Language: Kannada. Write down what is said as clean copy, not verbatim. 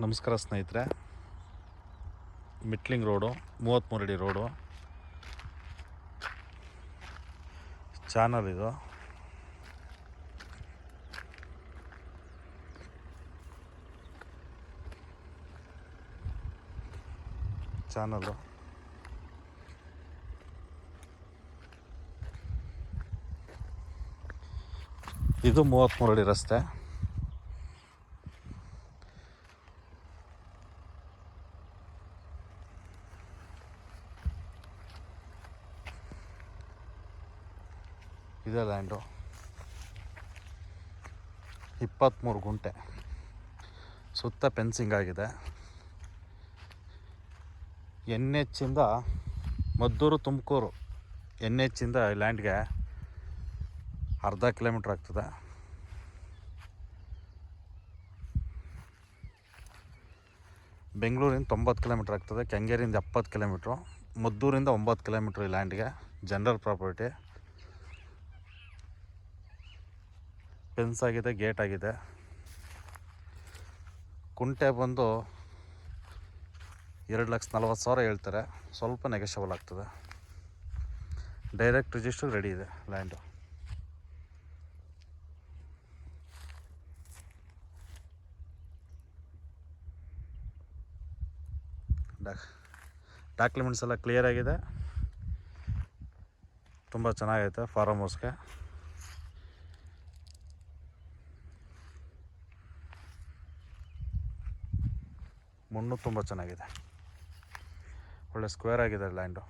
ನಮಸ್ಕಾರ ಸ್ನೇಹಿತರೆ. ಮಿಟ್ಲಿಂಗ್ ರೋಡು, 33 ಅಡಿ ರೋಡು, ಚಾನಲ್ ಇದು. ಚಾನಲ್ಲು ಇದು 33 ಅಡಿ ರಸ್ತೆ. ಇದೇ ಲ್ಯಾಂಡು 23 ಗುಂಟೆ, ಸುತ್ತ ಫೆನ್ಸಿಂಗ್ ಆಗಿದೆ. NH ಇಂದ ಮದ್ದೂರು ತುಮಕೂರು NH ಇಂದ ಲ್ಯಾಂಡ್ಗೆ ಅರ್ಧ ಕಿಲೋಮೀಟ್ರ್ ಆಗ್ತದೆ. ಬೆಂಗಳೂರಿಂದ 90 ಕಿಲೋಮೀಟ್ರ್ ಆಗ್ತದೆ. ಕೆಂಗೇರಿಯಿಂದ 70 ಕಿಲೋಮೀಟ್ರು, ಮದ್ದೂರಿಂದ 9 ಕಿಲೋಮೀಟ್ರ್. ಈ ಲ್ಯಾಂಡ್ಗೆ ಜನರಲ್ ಪ್ರಾಪರ್ಟಿ, ಫೆನ್ಸ್ ಆಗಿದೆ, ಗೇಟ್ ಆಗಿದೆ. ಕುಂಟೆ ಬಂದು 2,40,000 ಹೇಳ್ತಾರೆ, ಸ್ವಲ್ಪ ನೆಗೋಷಿಯಬಲ್ ಆಗ್ತದೆ. ಡೈರೆಕ್ಟ್ ರಿಜಿಸ್ಟರ್ ರೆಡಿ ಇದೆ ಲ್ಯಾಂಡು. ಡಾಕ್ಯುಮೆಂಟ್ಸ್ ಎಲ್ಲ ಕ್ಲಿಯರ್ ಆಗಿದೆ, ತುಂಬ ಚೆನ್ನಾಗೈತೆ. ಫಾರ್ಮ್ ಹೌಸ್ಗೆ ಮಣ್ಣು ತುಂಬ ಚೆನ್ನಾಗಿದೆ, ಒಳ್ಳೆ ಸ್ಕ್ವೇರ್ ಆಗಿದೆ ಲ್ಯಾಂಡು.